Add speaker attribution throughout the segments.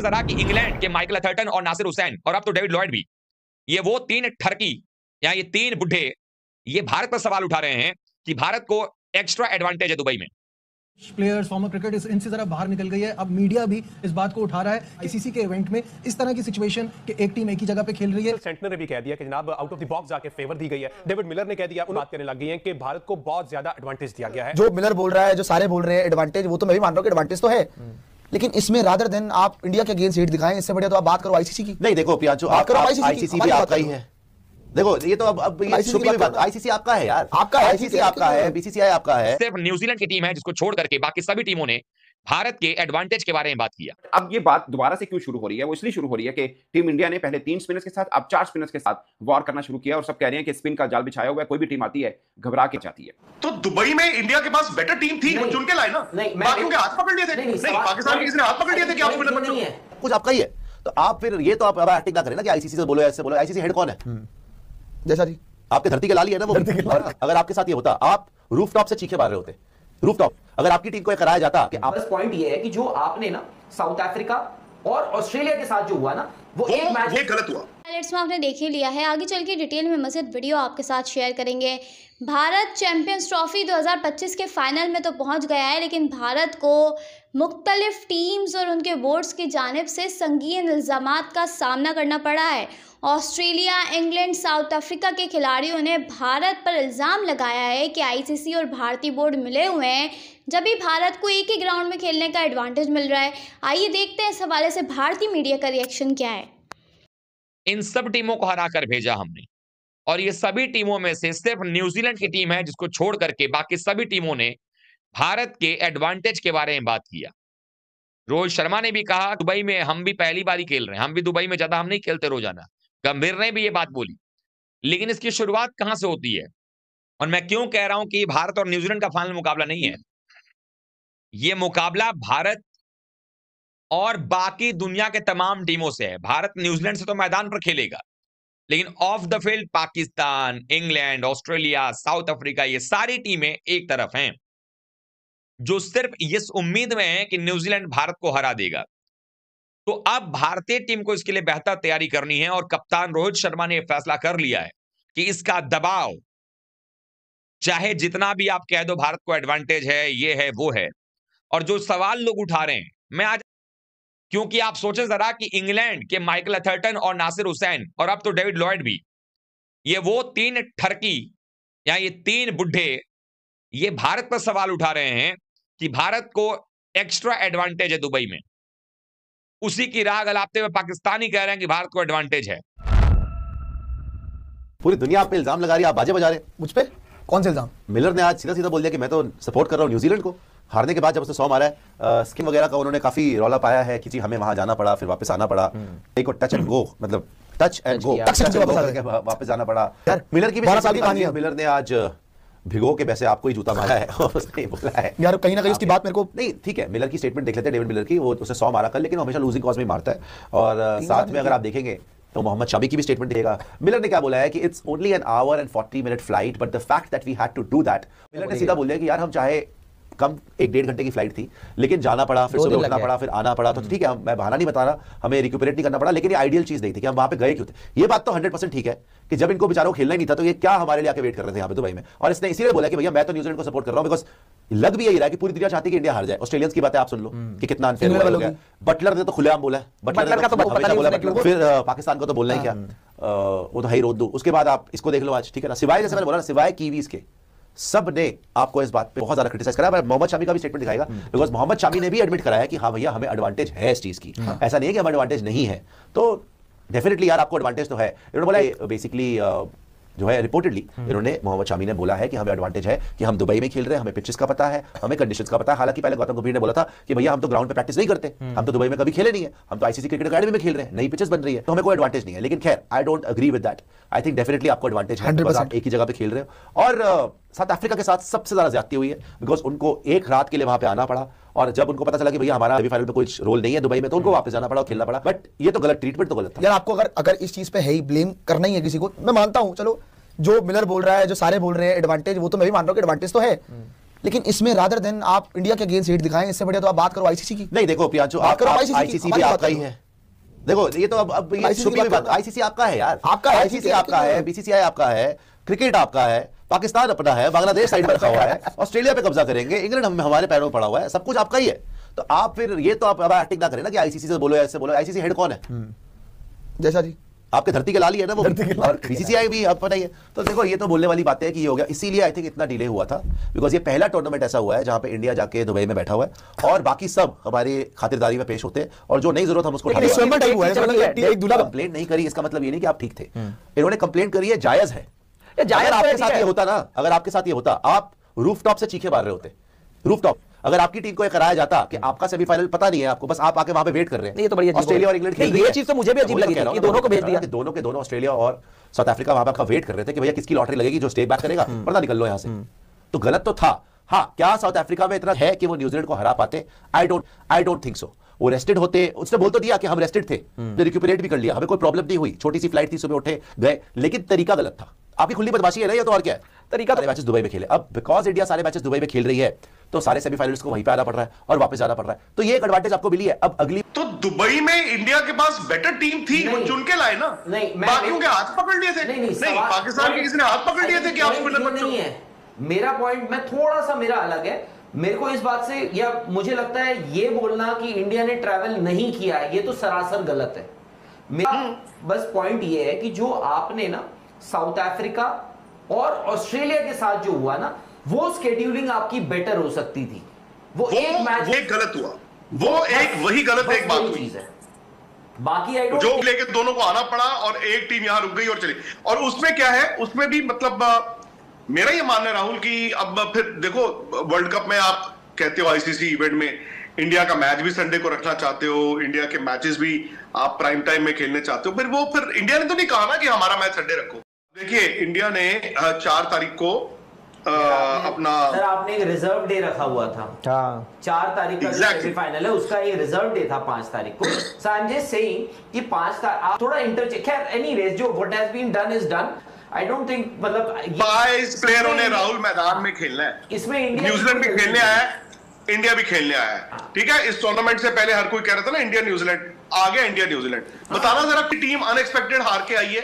Speaker 1: जरा कि इंग्लैंड के माइकल अथर्टन और नासिर हुसैन और अब तो डेविड लॉयड भी, ये वो तीन ठरकी या ये तीन बुढ़े ये भारत पर सवाल उठा रहे हैं कि भारत को एक्स्ट्रा एडवांटेज है दुबई में।
Speaker 2: प्लेयर्स फॉर्मर क्रिकेट इनसे जरा बाहर निकल गई है। अब मीडिया भी इस बात को उठा रहा है आईसीसी के इवेंट में इस तरह की सिचुएशन कि एक टीम एक ही जगह पे खेल रही है।
Speaker 3: सेंटनर ने भी कह दिया कि जनाब आउट ऑफ द बॉक्स जाके फेवर दी गई है। डेविड मिलर ने कह दिया, बात करने लग गई है कि भारत को बहुत ज्यादा एडवांटेज दिया गया है।
Speaker 4: जो मिलर बोल रहा है, जो सारे बोल रहे हैं एडवांटेज, वो तो मैं भी मान रहा हूं कि एडवांटेज तो है, लेकिन इसमें रादर देन आप इंडिया के अगेंस्ट हेट दिखाएं, इससे बढ़िया तो आप बात करो आईसीसी की।
Speaker 5: नहीं देखो पियाचो, आईसीसी भी आपका ही है। देखो ये तो अब ये शुक्ल की बात, आईसीसी आपका है यार, आपका आईसीसी आपका है, बीसीसीआई आपका है।
Speaker 1: सिर्फ न्यूजीलैंड की टीम है जिसको छोड़ करके बाकी सभी टीमों ने भारत के एडवांटेज के बारे में बात किया।
Speaker 6: अब ये बात दोबारा से क्यों शुरू हो रही है? वो इसलिए शुरू हो रही है कि टीम इंडिया ने पहले 3 स्पिनर्स के साथ अब 4 स्पिनर्स के साथ वॉर करना शुरू किया और सब कह रहे हैं कि स्पिन का जाल बिछाया हुआ है, कोई भी टीम आती है घबरा के जाती है।
Speaker 7: तो दुबई में इंडिया के पास बेटर टीम थी, वो चुन के लाए ना, बाकियों के हाथ पकड़ लिए थे। नहीं, पाकिस्तान के किसी ने हाथ पकड़ लिए थे कि आप स्पिनर बनो,
Speaker 5: कुछ आपका ही है। तो आप फिर ये तो आप एक्टिंग ना करें ना कि आईसीसी से बोलो, ऐसे बोलो। आईसीसी हेड कौन है?
Speaker 4: जैसा जी
Speaker 5: आपके धरती के लाली है ना वो। और अगर आपके साथ ये होता, आप रूफटॉप से चीखे मार रहे होते, रूफटॉप। अगर आपकी टीम को ये कराया जाता कि आप,
Speaker 8: बस पॉइंट ये है कि जो आपने ना साउथ अफ्रीका और ऑस्ट्रेलिया के साथ जो हुआ ना, वो एक मैच
Speaker 7: ये गलत हुआ।
Speaker 9: हाइलाइट्स में आपने देख ही लिया है, आगे चल के डिटेल में मज़ीद वीडियो आपके साथ शेयर करेंगे। भारत चैंपियंस ट्रॉफी 2025 के फाइनल में तो पहुंच गया है, लेकिन भारत को मुख्तलिफ टीम्स और उनके बोर्ड्स की जानिब से संगीन इल्ज़ामात का सामना करना पड़ा है। ऑस्ट्रेलिया, इंग्लैंड, साउथ अफ्रीका के खिलाड़ियों ने भारत पर इल्ज़ाम लगाया है कि आईसीसी और भारतीय बोर्ड मिले हुए हैं, जब भी भारत को एक ही ग्राउंड में खेलने का एडवांटेज मिल रहा है। आइए देखते हैं इस हवाले से भारतीय मीडिया का रिएक्शन क्या है।
Speaker 1: इन सब टीमों को हरा कर भेजा हमने, और ये सभी टीमों में से सिर्फ न्यूजीलैंड की टीम है जिसको छोड़ करके बाकी सभी टीमों ने भारत के एडवांटेज के बारे में बात किया। रोहित शर्मा ने भी कहा दुबई में हम भी पहली बार ही खेल रहे हैं, हम भी दुबई में ज्यादा हम नहीं खेलते रोजाना। गंभीर ने भी ये बात बोली, लेकिन इसकी शुरुआत कहां से होती है? और मैं क्यों कह रहा हूं कि भारत और न्यूजीलैंड का फाइनल मुकाबला नहीं है, ये मुकाबला भारत और बाकी दुनिया के तमाम टीमों से है। भारत न्यूजीलैंड से तो मैदान पर खेलेगा, लेकिन of the field Pakistan, England, Australia, south Africa, ये सारी टीमें एक तरफ हैं जो सिर्फ इस उम्मीद में है कि न्यूजीलैंड भारत को हरा देगा। तो अब भारतीय टीम को इसके लिए बेहतर तैयारी करनी है, और कप्तान रोहित शर्मा ने यह फैसला कर लिया है कि इसका दबाव, चाहे जितना भी आप कह दो भारत को एडवांटेज है, ये है वो है। और जो सवाल लोग उठा रहे हैं, मैं आज, क्योंकि आप सोचें जरा कि इंग्लैंड के माइकल अथर्टन और नासिर हुसैन और अब तो डेविड लॉयड भी, ये वो तीन ठरकी या ये तीन बुढ़े ये भारत पर सवाल उठा रहे हैं कि भारत को एक्स्ट्रा एडवांटेज है दुबई में। उसी की राह गलाते हुए पाकिस्तानी कह रहे हैं कि भारत को एडवांटेज है।
Speaker 5: पूरी दुनिया आप पे इल्जाम लगा रही है, आप बाजे बजा रहे हैं।
Speaker 4: मुझ पे कौन से इल्जाम?
Speaker 5: मिलर ने आज सीधा सीधा बोल दिया कि मैं तो सपोर्ट कर रहा हूं न्यूजीलैंड को। हारने के बाद जब उसने 100 मारा है, स्किन वगैरह का उन्होंने काफी रौला पाया है कि जी हमें वहां जाना पड़ा, फिर वापस आना पड़ा। एक टच एंड गो, मतलब टच एंड गो वापस जाना पड़ा। मिलर की भी 12 साल की कहानी है। मिलर ने आज भिगो के वैसे आपको ही जूता मारा है और उसने बोला है
Speaker 4: यार, कहीं ना कहीं उसकी बात मेरे को
Speaker 5: नहीं ठीक है। मिलर की स्टेटमेंट देख लेते हैं, डेविड मिलर की। वो उसे 100 मारा कर, लेकिन वो हमेशा लूजिंग कॉज में मारता है। और साथ में अगर आप देखेंगे तो मोहम्मद शमी की भी स्टेटमेंट देगा। मिलर ने क्या बोला है कि it's only an hour and 40 minute flight, but the fact that we had to do that. Miller ने सीधा बोल दिया कि यार हम चाहे कम 1-1.5 घंटे की फ्लाइट थी, लेकिन जाना पड़ा, फिर सुबह उठना पड़ा, फिर आना पड़ा, तो ठीक है, मैं बहाना नहीं बता रहा, हमें रिक्यूपरेट नहीं करना पड़ा, लेकिन ये आइडियल चीज नहीं थी कि हम वहां पे गए क्यों थे। ये बात तो 100% ठीक है कि जब इनको बेचारों को खेलना ही नहीं था तो ये क्या हमारे लिए आके वेट कर रहे थे यहाँ पे दुबई में। और इसने इसीलिए बोला कि भैया मैं तो न्यूजीलैंड को सपोर्ट कर रहा हूँ, बिकॉज लग भी यही रहा है कि पूरी दुनिया चाहती है कि इंडिया हार जाए। ऑस्ट्रेलियंस की बातें आप सुन लो कि कितना अनफेयर हो गया। बटलर ने तो खुलेआम बोला है, बटलर का तो बोला, फिर पाकिस्तान को तो बोलना ही क्या, वो तो है ही रोड दो। उसके बाद आप इसको देख लो आज, ठीक है ना, सिवाय जैसे मैंने बोला ना, सिवाय कीवीज के सब ने आपको इस बात पे बहुत ज्यादा क्रिटिसाइज करा। मोहम्मद शामी का भी स्टेटमेंट दिखाएगा, बिकॉज मोहम्मद शामी ने भी एडमिट कराया कि हाँ भैया हमें एडवांटेज है इस चीज की, ऐसा नहीं है कि हमें एडवांटेज नहीं है। तो डेफिनेटली यार आपको एडवांटेज तो है। इन्होंने बोला बेसिकली जो है रिपोर्टेडली इन्होंने, मोहम्मद शामी ने बोला है कि हमें एडवांटेज है कि हम दुबई में खेल रहे हैं, हमें पिचेस का पता है, हमें कंडीशंस का पता है। हालांकि पहले गौतम गंभीर ने बोला था कि भैया हम तो ग्राउंड पे प्रैक्टिस नहीं करते, हम तो दुबई में कभी खेले नहीं है, हम तो आईसीसी क्रिकेट अकेडमी में खेल रहे हैं, नई पिचेस बन रही है, तो हमें कोई एडवांटेज नहीं है। लेकिन खैर I don't agree with that. I think definitely आपको एडवांटेज है, बिकॉज आप एक ही जगह पे खेल रहे हो। और साउथ अफ्रीका के साथ सबसे ज्यादा ज्यादती हुई है, बिकॉज उनको एक रात के लिए वहां पे आना पड़ा, और जब उनको पता चला कि भैया हमारा सेमीफाइनल में कोई रोल नहीं है दुबई में, तो उनको वापस जाना पड़ा और खेलना पड़ा। बट ये तो गलत, ट्रीटमेंट तो गलत था
Speaker 4: यार। आपको अगर इस चीज पे है ही ब्लेम करना ही है किसी को, मैं मानता हूं, चलो जो मिलर बोल रहा है, जो सारे बोल रहे हैं एडवांटेज, वो तो मैं भी मान रहा हूं कि एडवांटेज तो है, लेकिन इसमें रादर देन आप इंडिया के अगेंस्ट हेट दिखाएं, इससे बढ़िया तो आप बात करो आईसीसी की।
Speaker 5: नहीं देखो प्रियांशु, आईसीसी भी आपका ही है। देखो ये तो अब ये छुपी हुई बात, आईसीसी आपका है यार, आपका आईसीसी आपका है, बीसीसीआई आपका है, क्रिकेट आपका है, पाकिस्तान अपना है, बांग्लादेश साइड पर रखा हुआ है, ऑस्ट्रेलिया पे कब्जा करेंगे, इंग्लैंड हमारे पैरों में पड़ा हुआ है, सब कुछ आपका ही है। तो आप फिर ये तो आप एक्टिंग ना करें ना कि आईसीसी से बोलो ऐसे बोलो। आईसीसी हेड कौन है?
Speaker 4: जैसा जी
Speaker 5: आपके धरती के लाल ही है ना वो, और बीसीसीआई भी आप पता ही है। तो देखो ये तो बोलने वाली बातें है कि ये हो गया, इसीलिए आई थिंक इतना डिले हुआ था, बिकॉज ये पहला टूर्नामेंट ऐसा हुआ है जहां पे इंडिया जाके दुबई में बैठा हुआ है और बाकी सब हमारी खातिरदारी में पेश होते हैं, और जो नई जरूरत हम उसको कंप्लेंट नहीं करी, इसका मतलब ये नहीं कि आप ठीक थे। इन्होंने कंप्लेंट करी है, जायज है। अगर आपके साथ ये होता ना, अगर आपके साथ ये होता, आप रूफटॉप से चीखे मार रहे होते, रूफटॉप। अगर आपकी टीम को ये कराया जाता कि आपका सेमीफाइनल पता नहीं है आपको, बस आप आके वहां पे वेट कर रहे हैं, ये तो बढ़िया ऑस्ट्रेलिया और इंग्लैंड खेल रही है। ये चीज तो मुझे भी अजीब लगी कि दोनों को भेज दिया, दोनों के दोनों ऑस्ट्रेलिया और साउथ अफ्रीका वहां पे वेट कर रहे थे कि भैया किसकी लॉटरी लगेगी जो स्टे बैक करेगा, पता निकल लो यहां से। तो गलत तो था। हाँ, क्या साउथ अफ्रीका में इतना है कि वो न्यूजीलैंड को हरा पाते? आई डोंट थिंक सो। वो रेस्टेड होते, उसने बोल तो दिया कि हम रेस्टेड थे, तो रिक्यूपरेट भी कर लिया, हमें कोई प्रॉब्लम नहीं हुई, छोटी सी फ्लाइट थी, सुबह उठे गए, लेकिन तरीका गलत था। आपकी खुली बदमाशी है ना ये, तो और क्या है तरीका? सारे मैचेस दुबई में खेले, अब बिकॉज इंडिया सारे मैचेस दुबई में खेल रही है तो सारे सेमीफाइनल्स को वहीं पे आना पड़ रहा है और वापस जाना पड़ रहा है, तो ये एक एडवांटेज आपको मिली है। अब अगली
Speaker 7: तो दुबई में इंडिया के पास बेटर टीम थी, वो चुन के लाए ना, बाकियों के हाथ पकड़ लिए थे। नहीं, पाकिस्तान के किसी ने हाथ पकड़ लिए थे कि आप स्पिनर मत चुनो।
Speaker 8: मेरा पॉइंट मैं थोड़ा सा मेरा अलग है। मेरे को इस बात से, या मुझे लगता है ये बोलना कि इंडिया ने ट्रैवल नहीं किया है, ये तो सरासर गलत है। मेरा बस पॉइंट ये है कि जो आपने ना साउथ अफ्रीका और ऑस्ट्रेलिया के साथ जो हुआ ना, वो स्केड्यूलिंग आपकी बेटर हो सकती थी। वो एक मैच
Speaker 7: एक गलत हुआ, वो एक वही गलत एक बात हुई
Speaker 8: है। बाकी आई
Speaker 7: जो लेके दोनों को आना पड़ा और एक टीम यहां रुक गई और चली। और उसमें क्या है, उसमें भी मतलब मेरा ये मानना है राहुल कि अब फिर देखो वर्ल्ड कप में आप कहते हो आईसीसी इवेंट में इंडिया का मैच भी संडे को रखना चाहते हो, इंडिया के मैचेस भी आप प्राइम टाइम में खेलने चाहते हो, फिर इंडिया ने तो नहीं कहा ना कि हमारा मैच संडे रखो। देखिए इंडिया ने 4 तारीख को अपना,
Speaker 8: सर आपने एक रिजर्व डे रखा हुआ था, 4 तारीख का सेमीफाइनल है, उसका ये रिजर्व डे था 5 तारीख को। So I am just saying कि 5 तारीख आप थोड़ा इंटरचेंज, खैर एनीवेज जो what has been done is done. I don't think मतलब
Speaker 7: 22 प्लेयरों ने राहुल मैदान में खेलना है,
Speaker 8: इसमें इंडिया
Speaker 7: न्यूजीलैंड भी खेलने आया है, इंडिया भी खेलने आया है, ठीक है। इस टूर्नामेंट से पहले हर कोई कह रहा था ना इंडिया न्यूजीलैंड, आ गया इंडिया न्यूजीलैंड। बताना जरा कि टीम अनएक्सपेक्टेड हार के आई है।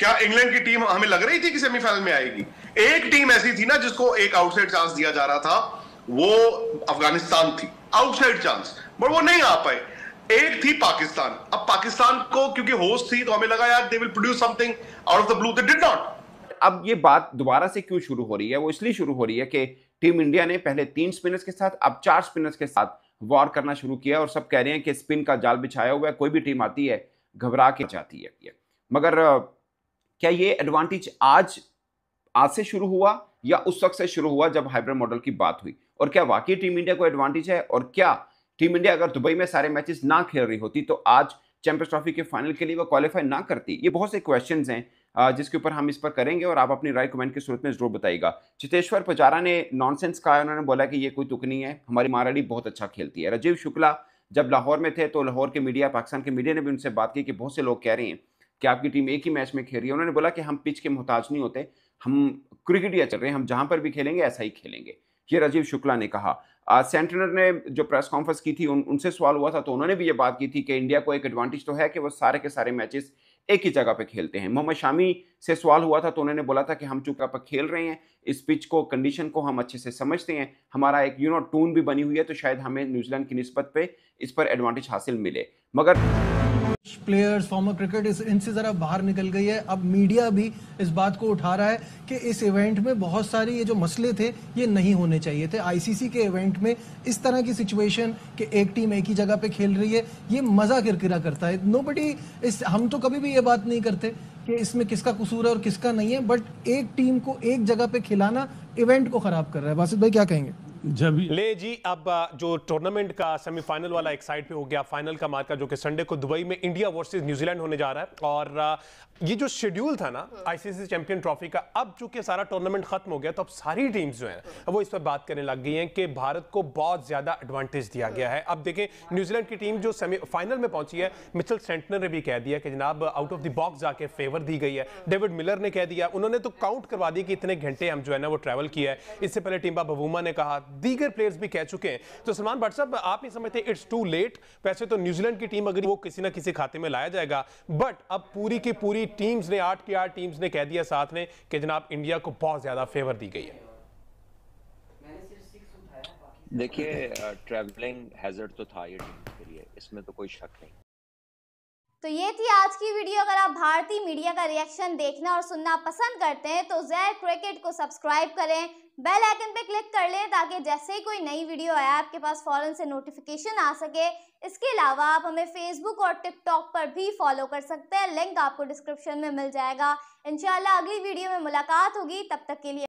Speaker 7: क्या इंग्लैंड की टीम हमें लग रही थी कि सेमीफाइनल में आएगी? एक टीम ऐसी थी ना जिसको एक आउटसाइड चांस दिया जा रहा था, वो अफगानिस्तान थी, आउटसाइड चांस, बट वो नहीं आ पाए। एक थी पाकिस्तान। अब पाकिस्तान को क्योंकि होस्ट थी तो हमें लगा यार they will produce something out of the blue, they did not.
Speaker 6: अब ये बात दोबारा से क्यों शुरू हो रही है? वो इसलिए शुरू हो रही है कि टीम इंडिया ने पहले 3 स्पिनर्स के साथ, अब 4 स्पिनर्स के साथ वॉर करना शुरू किया और सब कह रहे हैं कि स्पिन का जाल बिछाया हुआ है, कोई भी टीम आती है घबरा के जाती है। मगर क्या ये एडवांटेज आज से शुरू हुआ या उस वक्त से शुरू हुआ जब हाइब्रिड मॉडल की बात हुई? और क्या वाकई टीम इंडिया को एडवांटेज है? और क्या टीम इंडिया अगर दुबई में सारे मैचेस ना खेल रही होती तो आज चैंपियंस ट्रॉफी के फाइनल के लिए वो क्वालिफाई ना करती? ये बहुत से क्वेश्चंस हैं जिसके ऊपर हम इस पर करेंगे और आप अपनी राय कमेंट के सूरत में जरूर बताइएगा। चितेश्वर पुजारा ने नॉनसेंस कहा, उन्होंने बोला कि ये कोई तुक नहीं है, हमारी महारानी बहुत अच्छा खेलती है। राजीव शुक्ला जब लाहौर में थे तो लाहौर के मीडिया, पाकिस्तान के मीडिया ने भी उनसे बात की कि बहुत से लोग कह रहे हैं कि आपकी टीम एक ही मैच में खेल रही है। उन्होंने बोला कि हम पिच के मोहताज नहीं होते, हम क्रिकेटिया चल रहे हैं, हम जहां पर भी खेलेंगे ऐसा ही खेलेंगे, ये राजीव शुक्ला ने कहा। सेंटनर ने जो प्रेस कॉन्फ्रेंस की थी उनसे सवाल हुआ था तो उन्होंने भी ये बात की थी कि इंडिया को एक एडवांटेज तो है कि वो सारे के सारे मैचेस एक ही जगह पे खेलते हैं। मोहम्मद शामी से सवाल हुआ था तो उन्होंने बोला था कि हम चूंकि पर खेल रहे हैं, इस पिच को, कंडीशन को हम अच्छे से समझते हैं, हमारा एक टून भी बनी हुई है, तो शायद हमें न्यूजीलैंड की निस्बत पे इस पर एडवांटेज हासिल मिले। मगर
Speaker 2: प्लेयर्स, फॉर्मर क्रिकेट इनसे ज़रा बाहर निकल गई है। अब मीडिया भी इस बात को उठा रहा है कि इस इवेंट में बहुत सारे ये जो मसले थे ये नहीं होने चाहिए थे। आईसीसी के इवेंट में इस तरह की सिचुएशन कि एक टीम एक ही जगह पे खेल रही है, ये मज़ा किरकिरा करता है। नोबडी हम तो कभी भी ये बात नहीं करते कि इसमें किसका कसूर है और किसका नहीं है, बट एक टीम को एक जगह पे खिलाना इवेंट को ख़राब कर रहा है। बासित भाई क्या कहेंगे?
Speaker 3: जब ले जी अब जो टूर्नामेंट का सेमीफाइनल वाला एक साइड पे हो गया, फाइनल का मार्का जो कि संडे को दुबई में इंडिया वर्सेस न्यूजीलैंड होने जा रहा है। और ये जो शेड्यूल था ना आईसीसी चैंपियन ट्रॉफी का, अब चूंकि सारा टूर्नामेंट खत्म हो गया तो अब सारी टीम्स जो हैं वो इस पर बात करने लग गई हैं कि भारत को बहुत ज्यादा एडवांटेज दिया गया है। अब देखें न्यूजीलैंड की टीम जो सेमीफाइनल में पहुंची है, मिचेल सेंटनर ने भी कह दिया कि जनाब आउट ऑफ द बॉक्स जाके फेवर दी गई है। डेविड मिलर ने कह दिया, उन्होंने तो काउंट करवा दिया कि इतने घंटे हम जो है ना वो ट्रैवल किया है। इससे पहले टिम्बा बवूमा ने कहा, दीगर प्लेयर्स भी कह चुके हैं। तो सलमान भट्ट साहब, आप नहीं समझते इट्स टू लेट? वैसे तो न्यूजीलैंड की टीम अगर वो किसी ना किसी खाते में लाया जाएगा, बट अब पूरी की पूरी टीम्स ने 8 की 8 टीम्स ने कह दिया साथ में कि जनाब इंडिया को बहुत ज्यादा फेवर दी गई है।
Speaker 10: देखिए ट्रैवलिंग हैजर्ड तो था ये टीम के लिए, इसमें तो कोई शक नहीं।
Speaker 9: तो ये थी आज की वीडियो। अगर आप भारतीय मीडिया का रिएक्शन देखना और सुनना पसंद करते हैं तो ज़ेड क्रिकेट को सब्सक्राइब करें, बेल आइकन पे क्लिक कर लें ताकि जैसे ही कोई नई वीडियो आए आपके पास फौरन से नोटिफिकेशन आ सके। इसके अलावा आप हमें फेसबुक और टिकटॉक पर भी फॉलो कर सकते हैं, लिंक आपको डिस्क्रिप्शन में मिल जाएगा। इंशाल्लाह अगली वीडियो में मुलाकात होगी, तब तक के लिए